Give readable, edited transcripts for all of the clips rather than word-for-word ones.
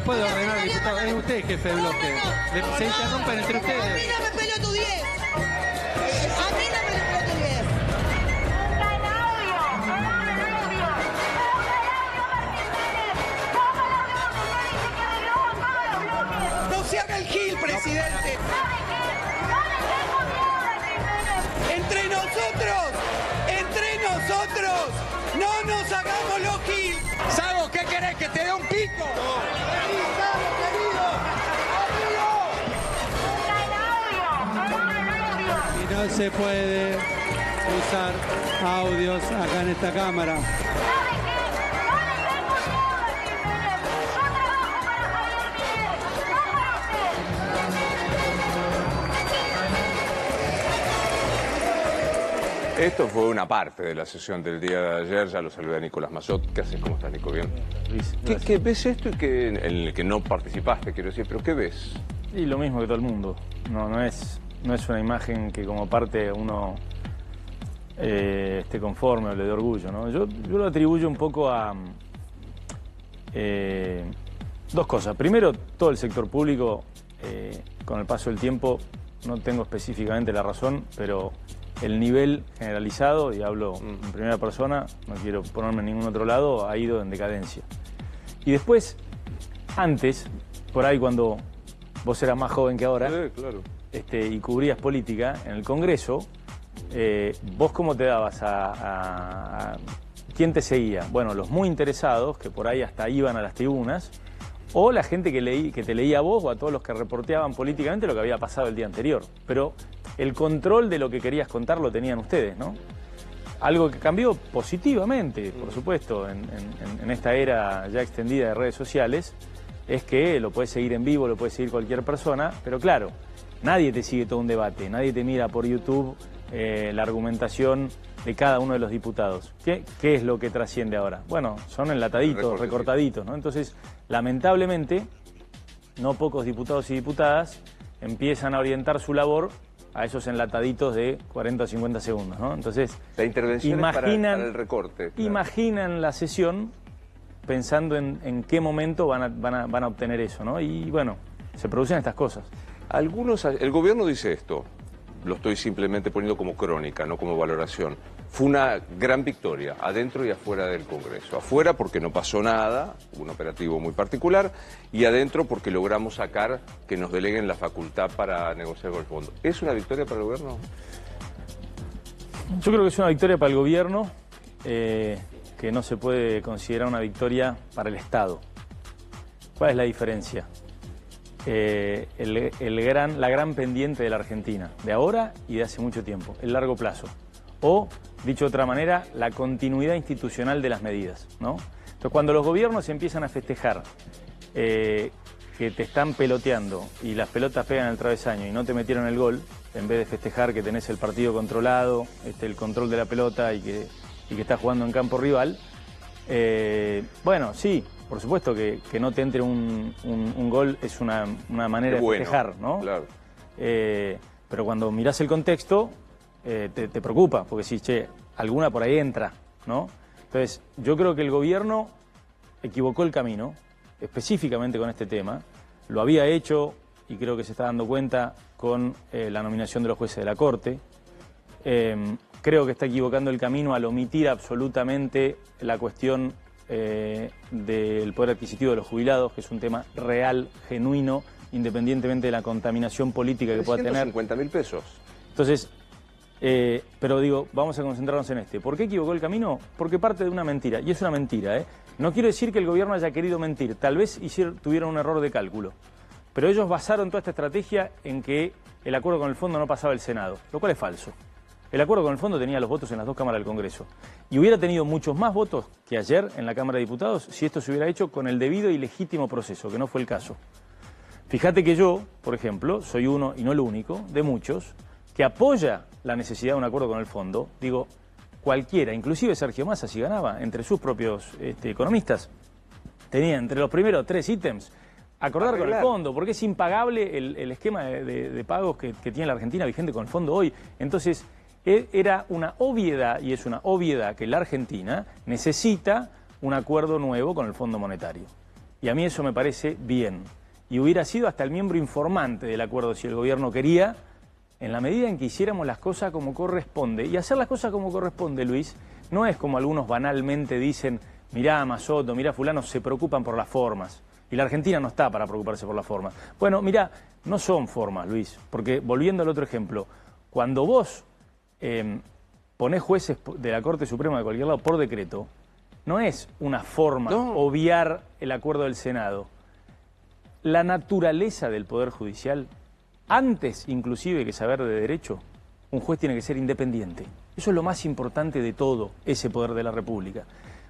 ¿Me puede ordenar, diputado? Es usted jefe de bloque. Se interrumpen entre ustedes. A mí no me peleó tu 10. A mí no me peleó tu 10. No se haga el gil, presidente. Entre nosotros, no nos hagamos los gil. Sabo, ¿qué querés? ¿Que te dé un pico? Y no se puede usar audios acá en esta cámara. Esto fue una parte de la sesión del día de ayer. Ya lo saludé a Nicolás Massot. ¿Qué haces? ¿Cómo estás, Nico? ¿Bien? ¿Qué ves esto y en el que no participaste, quiero decir? ¿Pero qué ves? Y lo mismo que todo el mundo. No es una imagen que como parte uno esté conforme o le dé orgullo, ¿no? Yo lo atribuyo un poco a dos cosas. Primero, todo el sector público, con el paso del tiempo, no tengo específicamente la razón, pero el nivel generalizado, y hablo en primera persona, no quiero ponerme en ningún otro lado, ha ido en decadencia. Y después, antes, por ahí cuando vos eras más joven que ahora, claro. Y cubrías política, en el Congreso, vos cómo te dabas ¿quién te seguía? Bueno, los muy interesados, que por ahí hasta iban a las tribunas, o la gente que te leía a vos o a todos los que reporteaban políticamente lo que había pasado el día anterior. Pero el control de lo que querías contar lo tenían ustedes, ¿no? Algo que cambió positivamente, por supuesto, en esta era ya extendida de redes sociales, es que lo puedes seguir en vivo, lo puede seguir cualquier persona, pero claro, nadie te sigue todo un debate, nadie te mira por YouTube la argumentación de cada uno de los diputados. ¿Qué es lo que trasciende ahora? Bueno, son enlataditos, recortaditos, ¿no? Entonces, lamentablemente, no pocos diputados y diputadas empiezan a orientar su labor a esos enlataditos de 40 o 50 segundos, ¿no? Entonces, la intervención imaginan, para el recorte. Claro. Imaginan la sesión pensando en qué momento van a obtener eso, ¿no? Y bueno, se producen estas cosas. El gobierno dice esto, lo estoy simplemente poniendo como crónica, no como valoración. Fue una gran victoria, adentro y afuera del Congreso. Afuera porque no pasó nada, hubo un operativo muy particular, y adentro porque logramos sacar que nos deleguen la facultad para negociar con el fondo. ¿Es una victoria para el gobierno? Yo creo que es una victoria para el gobierno, que no se puede considerar una victoria para el Estado. ¿Cuál es la diferencia? La gran pendiente de la Argentina, de ahora y de hace mucho tiempo, el largo plazo. O, dicho de otra manera, la continuidad institucional de las medidas, ¿no? Entonces, cuando los gobiernos empiezan a festejar que te están peloteando y las pelotas pegan el travesaño y no te metieron el gol, en vez de festejar que tenés el partido controlado, el control de la pelota y que estás jugando en campo rival, bueno, sí, por supuesto que no te entre un gol es una manera de festejar, ¿no? Claro. Pero cuando mirás el contexto, te preocupa, porque si, alguna por ahí entra, ¿no? Entonces, yo creo que el gobierno equivocó el camino, específicamente con este tema. Lo había hecho, y creo que se está dando cuenta, con la nominación de los jueces de la Corte. Creo que está equivocando el camino al omitir absolutamente la cuestión del poder adquisitivo de los jubilados, que es un tema real, genuino, independientemente de la contaminación política que pueda tener. 150.000 pesos. Entonces, pero digo, vamos a concentrarnos en este. ¿Por qué equivocó el camino? Porque parte de una mentira, y es una mentira, ¿eh? No quiero decir que el gobierno haya querido mentir, tal vez tuvieron un error de cálculo, pero ellos basaron toda esta estrategia en que el acuerdo con el fondo no pasaba el Senado, lo cual es falso. El acuerdo con el fondo tenía los votos en las dos cámaras del Congreso y hubiera tenido muchos más votos que ayer en la Cámara de Diputados si esto se hubiera hecho con el debido y legítimo proceso, que no fue el caso. Fíjate que yo, por ejemplo, soy uno, y no el único, de muchos, que apoya la necesidad de un acuerdo con el fondo. Digo, cualquiera, inclusive Sergio Massa, si ganaba, entre sus propios economistas, tenía entre los primeros 3 ítems acordar con el fondo, porque es impagable el esquema de pagos que tiene la Argentina vigente con el fondo hoy. Entonces, era una obviedad, y es una obviedad, que la Argentina necesita un acuerdo nuevo con el Fondo Monetario. Y a mí eso me parece bien. Y hubiera sido hasta el miembro informante del acuerdo si el gobierno quería, en la medida en que hiciéramos las cosas como corresponde. Y hacer las cosas como corresponde, Luis, no es como algunos banalmente dicen, mirá Mazzotto, mirá fulano, se preocupan por las formas. Y la Argentina no está para preocuparse por las formas. Bueno, mirá, no son formas, Luis, porque volviendo al otro ejemplo, cuando vos ponés jueces de la Corte Suprema de cualquier lado por decreto, no es una forma obviar el acuerdo del Senado. La naturaleza del Poder Judicial, antes inclusive que saber de derecho, un juez tiene que ser independiente. Eso es lo más importante de todo, ese poder de la República.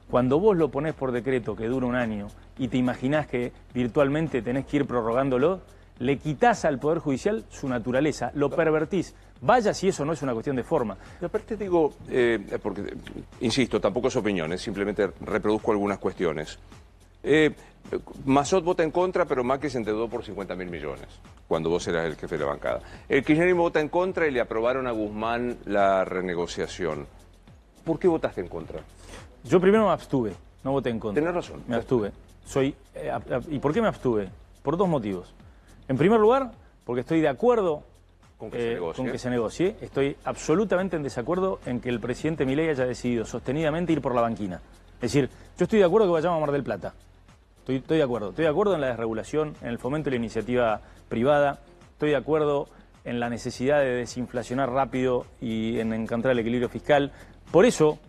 Cuando vos lo ponés por decreto que dura un año y te imaginás que virtualmente tenés que ir prorrogándolo, le quitás al Poder Judicial su naturaleza, lo pervertís. Vaya si eso no es una cuestión de forma. Y aparte digo, porque, insisto, tampoco es opinión, simplemente reproduzco algunas cuestiones. Mazzotto vota en contra, pero Macri se endeudó por 50.000 millones, cuando vos eras el jefe de la bancada. El kirchnerismo vota en contra y le aprobaron a Guzmán la renegociación. ¿Por qué votaste en contra? Yo primero me abstuve, no voté en contra. Tenés razón. Me abstuve. ¿Y por qué me abstuve? Por dos motivos. En primer lugar, porque estoy de acuerdo con que se negocie. Estoy absolutamente en desacuerdo en que el presidente Milei haya decidido sostenidamente ir por la banquina. Es decir, yo estoy de acuerdo que vayamos a Mar del Plata. Estoy de acuerdo. Estoy de acuerdo en la desregulación, en el fomento de la iniciativa privada. Estoy de acuerdo en la necesidad de desinflacionar rápido y en encontrar el equilibrio fiscal. Por eso,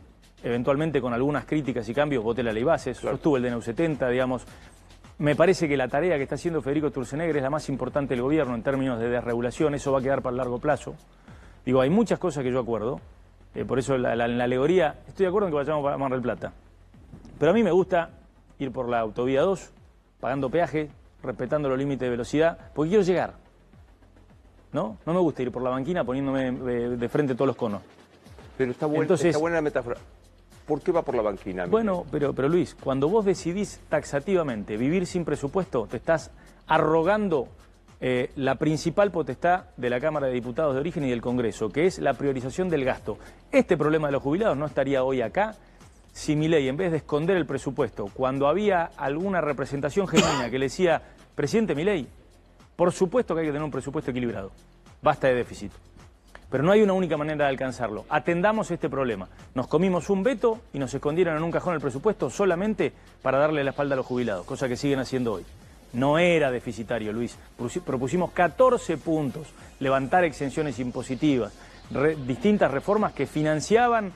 eventualmente con algunas críticas y cambios, voté la ley bases, sostuve el DNU 70, digamos. Me parece que la tarea que está haciendo Federico Sturzenegger es la más importante del gobierno en términos de desregulación, eso va a quedar para el largo plazo. Digo, hay muchas cosas que yo acuerdo, por eso en la alegoría estoy de acuerdo en que vayamos a Mar del Plata. Pero a mí me gusta ir por la autovía 2, pagando peaje, respetando los límites de velocidad, porque quiero llegar. ¿No? No me gusta ir por la banquina poniéndome de frente a todos los conos. Pero está buena la metáfora. ¿Por qué va por la banquina? Bueno, pero Luis, cuando vos decidís taxativamente vivir sin presupuesto, te estás arrogando la principal potestad de la Cámara de Diputados de origen y del Congreso, que es la priorización del gasto. Este problema de los jubilados no estaría hoy acá si Milei, en vez de esconder el presupuesto, cuando había alguna representación genuina que le decía, presidente Milei, por supuesto que hay que tener un presupuesto equilibrado, basta de déficit. Pero no hay una única manera de alcanzarlo. Atendamos este problema. Nos comimos un veto y nos escondieron en un cajón el presupuesto solamente para darle la espalda a los jubilados, cosa que siguen haciendo hoy. No era deficitario, Luis. Propusimos 14 puntos, levantar exenciones impositivas, distintas reformas que financiaban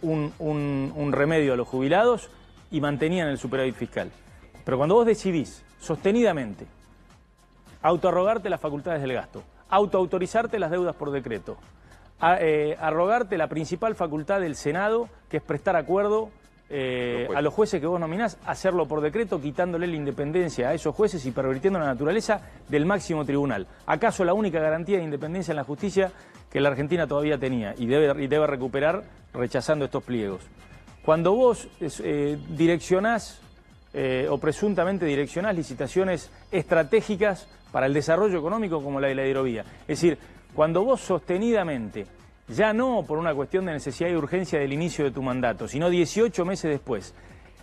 un remedio a los jubilados y mantenían el superávit fiscal. Pero cuando vos decidís sostenidamente autoarrogarte las facultades del gasto, autoautorizarte las deudas por decreto, arrogarte la principal facultad del Senado, que es prestar acuerdo a los jueces que vos nominás, hacerlo por decreto, quitándole la independencia a esos jueces y pervirtiendo la naturaleza del máximo tribunal. ¿Acaso la única garantía de independencia en la justicia que la Argentina todavía tenía y debe recuperar rechazando estos pliegos? Cuando vos direccionás o presuntamente direccionás licitaciones estratégicas para el desarrollo económico como la de la hidrovía. Es decir, cuando vos sostenidamente, ya no por una cuestión de necesidad y urgencia del inicio de tu mandato, sino 18 meses después,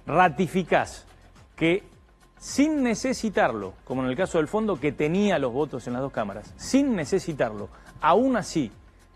ratificás que sin necesitarlo, como en el caso del fondo que tenía los votos en las dos cámaras, sin necesitarlo, aún así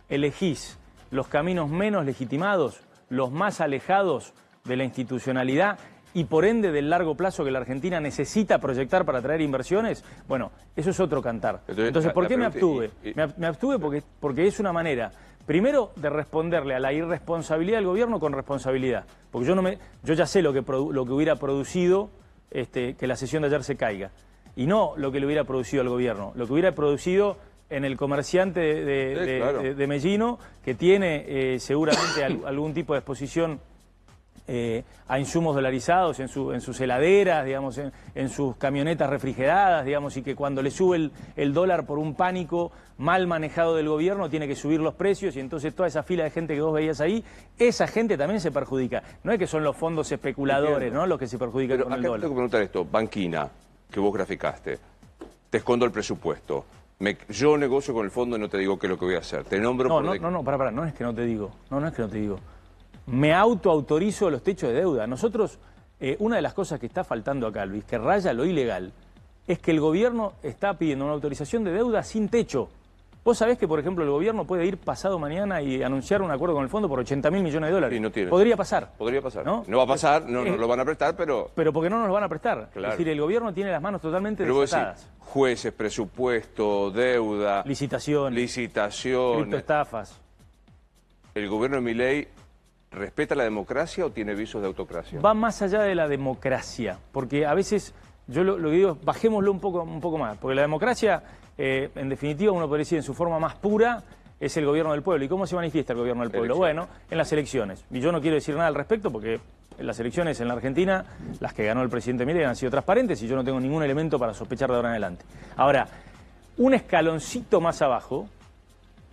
elegís los caminos menos legitimados, los más alejados de la institucionalidad y por ende del largo plazo que la Argentina necesita proyectar para atraer inversiones, bueno, eso es otro cantar. Entonces, ¿por qué me abstuve? Me abstuve porque es una manera, primero, de responderle a la irresponsabilidad del gobierno con responsabilidad. Porque yo ya sé lo que hubiera producido que la sesión de ayer se caiga. Y no lo que le hubiera producido al gobierno, lo que hubiera producido en el comerciante de Mellino, que tiene seguramente algún tipo de exposición a insumos dolarizados en sus heladeras, digamos, en sus camionetas refrigeradas, digamos, y que cuando le sube el dólar por un pánico mal manejado del gobierno tiene que subir los precios y entonces toda esa fila de gente que vos veías ahí, esa gente también se perjudica. No es que son los fondos especuladores, ¿no?, los que se perjudican. Pero con el dólar. Tengo que preguntar esto, banquina, que vos graficaste, te escondo el presupuesto. Yo negocio con el fondo y no te digo qué es lo que voy a hacer. Te nombro pará, no es que no te digo. Me autoautorizo los techos de deuda. Nosotros una de las cosas que está faltando acá, Luis, que raya lo ilegal, es que el gobierno está pidiendo una autorización de deuda sin techo. Vos sabés que, por ejemplo, el gobierno puede ir pasado mañana y anunciar un acuerdo con el fondo por 80.000 millones de dólares. Y no tiene. Podría pasar. Podría pasar. ¿No? No va a pasar, no lo van a prestar, pero... Pero porque no nos lo van a prestar. Claro. Es decir, el gobierno tiene las manos totalmente Pero vos decís, desatadas. jueces, presupuesto, deuda, Licitaciones, licitaciones. criptoestafas. ¿El gobierno de Milei respeta la democracia o tiene visos de autocracia? Va más allá de la democracia, porque a veces, yo lo que digo, bajémoslo un poco más, porque la democracia, en definitiva, uno podría decir en su forma más pura, es el gobierno del pueblo. ¿Y cómo se manifiesta el gobierno del pueblo? Elecciones. Bueno, en las elecciones. Y yo no quiero decir nada al respecto porque en las elecciones en la Argentina, las que ganó el presidente Milei han sido transparentes y yo no tengo ningún elemento para sospechar de ahora en adelante. Ahora, un escaloncito más abajo,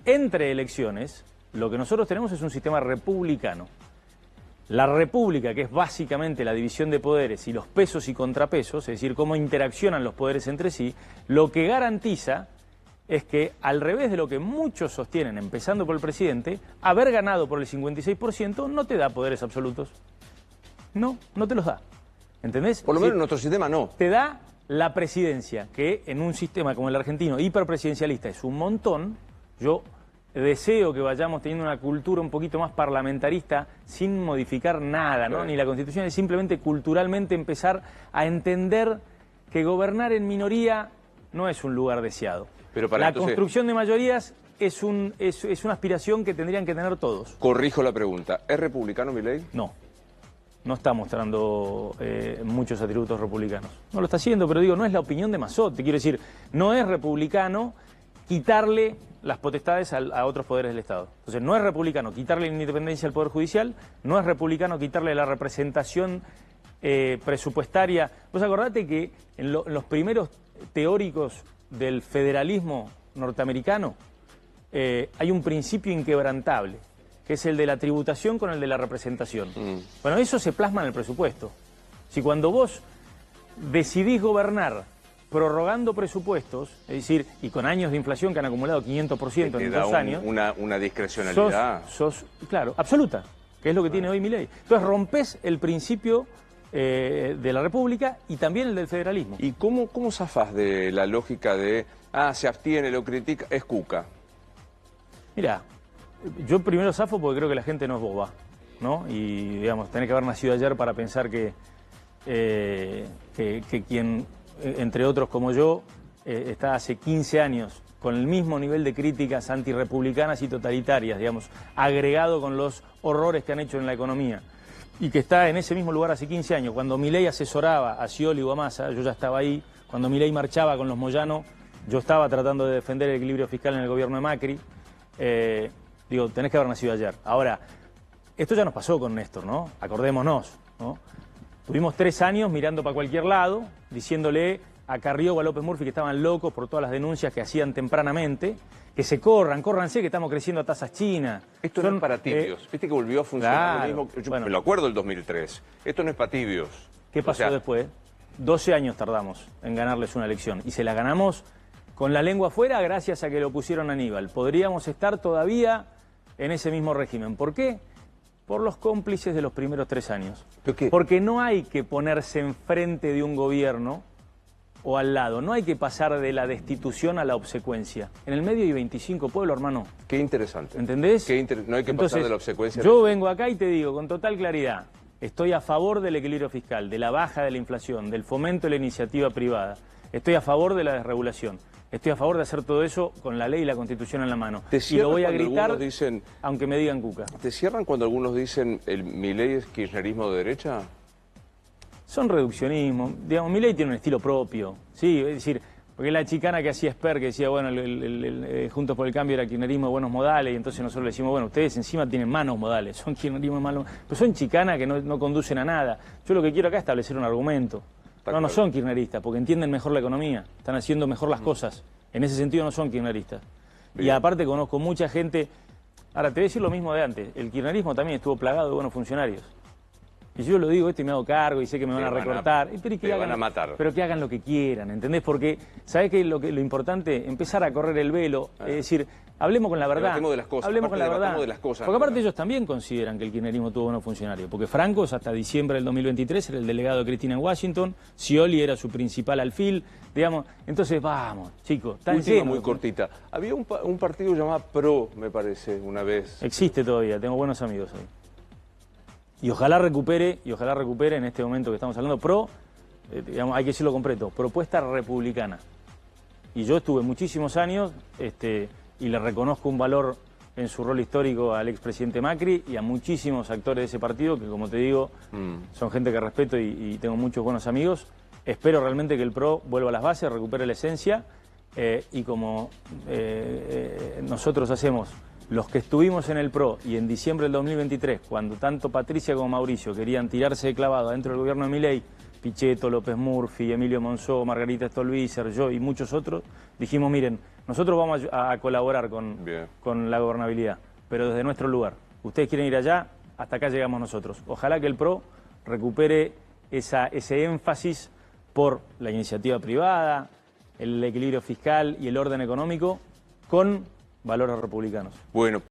entre elecciones, lo que nosotros tenemos es un sistema republicano. La república, que es básicamente la división de poderes y los pesos y contrapesos, es decir, cómo interaccionan los poderes entre sí, lo que garantiza es que, al revés de lo que muchos sostienen, empezando por el presidente, haber ganado por el 56% no te da poderes absolutos. No te los da. ¿Entendés? Por lo menos en nuestro sistema no. Te da la presidencia, que en un sistema como el argentino, hiperpresidencialista, es un montón. Yo deseo que vayamos teniendo una cultura un poquito más parlamentarista sin modificar nada, ¿no? Ni la Constitución, es simplemente culturalmente empezar a entender que gobernar en minoría no es un lugar deseado. Pero para entonces, construcción de mayorías es una aspiración que tendrían que tener todos. Corrijo la pregunta, ¿es republicano Milei? No está mostrando muchos atributos republicanos. No lo está haciendo, pero digo, no es la opinión de Mazot. Te quiero decir, no es republicano quitarle las potestades a otros poderes del Estado. Entonces, no es republicano quitarle la independencia al Poder Judicial, no es republicano quitarle la representación presupuestaria. Vos acordate que en los primeros teóricos del federalismo norteamericano hay un principio inquebrantable, que es el de la tributación con el de la representación. Bueno, eso se plasma en el presupuesto. Si cuando vos decidís gobernar prorrogando presupuestos, es decir, y con años de inflación que han acumulado 500% en 2 años, una discrecionalidad. Claro, absoluta, que es lo que tiene hoy Milei. Entonces rompes el principio de la República y también el del federalismo. ¿Y cómo zafás de la lógica de, se abstiene, lo critica, es Cuca? Mira, yo primero zafo porque creo que la gente no es boba, ¿no? Y, digamos, tenés que haber nacido ayer para pensar que quien, entre otros como yo, está hace 15 años con el mismo nivel de críticas antirrepublicanas y totalitarias, digamos, agregado con los horrores que han hecho en la economía, y que está en ese mismo lugar hace 15 años. Cuando Milei asesoraba a Scioli o a Massa, yo ya estaba ahí. Cuando Milei marchaba con los Moyano, yo estaba tratando de defender el equilibrio fiscal en el gobierno de Macri. Digo, tenés que haber nacido ayer. Ahora, esto ya nos pasó con Néstor, ¿no? Acordémonos, ¿no? Tuvimos 3 años mirando para cualquier lado, diciéndole a Carrió o a López Murphy que estaban locos por todas las denuncias que hacían tempranamente, que se córranse, que estamos creciendo a tasas chinas. Esto no es para tibios. Viste que volvió a funcionar lo mismo. Yo me lo acuerdo del 2003. Esto no es para tibios. ¿Qué pasó después? 12 años tardamos en ganarles una elección. Y se la ganamos con la lengua afuera gracias a que lo pusieron a Aníbal. Podríamos estar todavía en ese mismo régimen. ¿Por qué? Por los cómplices de los primeros 3 años. Porque no hay que ponerse enfrente de un gobierno o al lado. No hay que pasar de la destitución a la obsecuencia. En el medio hay 25 pueblos, hermano. Qué interesante. ¿Entendés? No hay que pasar de la obsecuencia. Yo vengo acá y te digo con total claridad, estoy a favor del equilibrio fiscal, de la baja de la inflación, del fomento de la iniciativa privada. Estoy a favor de la desregulación. Estoy a favor de hacer todo eso con la ley y la Constitución en la mano. Y lo voy a gritar, aunque me digan Cuca. ¿Te cierran cuando algunos dicen el Milei es kirchnerismo de derecha? Son reduccionismo. Digamos, Milei tiene un estilo propio. Sí, es decir, porque la chicana que hacía Esper, que decía, bueno, Juntos por el Cambio era kirchnerismo de buenos modales, y entonces nosotros le decimos, bueno, ustedes encima tienen malos modales, son kirchnerismo de malos modales. Pero son chicanas que no conducen a nada. Yo lo que quiero acá es establecer un argumento. No son kirchneristas, porque entienden mejor la economía, están haciendo mejor las cosas. En ese sentido no son kirchneristas. Y aparte conozco mucha gente. Ahora, te voy a decir lo mismo de antes. El kirchnerismo también estuvo plagado de buenos funcionarios. Y yo lo digo esto y me hago cargo y sé que me van a Te van a- recortar. te van a matar. Pero que hagan lo que quieran, ¿entendés? Porque, ¿sabés qué es lo importante? Empezar a correr el velo. Es decir, hablemos con la verdad. Debatemos de las cosas, Hablemos aparte con la verdad. debatamos de las cosas, Porque aparte ¿verdad? ellos también consideran que el kirchnerismo tuvo buenos funcionarios. Porque Franco hasta diciembre del 2023 era el delegado de Cristina en Washington. Scioli era su principal alfil. Digamos, entonces vamos, chicos. Está Última, lleno muy de- cortita. Había un partido llamado PRO, me parece, una vez. Existe todavía, tengo buenos amigos ahí. Y ojalá recupere en este momento que estamos hablando, digamos, hay que decirlo completo, propuesta republicana. Y yo estuve muchísimos años y le reconozco un valor en su rol histórico al expresidente Macri y a muchísimos actores de ese partido que, como te digo, son gente que respeto y tengo muchos buenos amigos. Espero realmente que el PRO vuelva a las bases, recupere la esencia y como nosotros hacemos, los que estuvimos en el PRO y en diciembre del 2023, cuando tanto Patricia como Mauricio querían tirarse de clavado dentro del gobierno de Milei, Pichetto, López Murphy, Emilio Monzó, Margarita Stolbizer, yo y muchos otros, dijimos, miren, nosotros vamos a colaborar con la gobernabilidad, pero desde nuestro lugar. Ustedes quieren ir allá, hasta acá llegamos nosotros. Ojalá que el PRO recupere ese énfasis por la iniciativa privada, el equilibrio fiscal y el orden económico con valores republicanos. Bueno.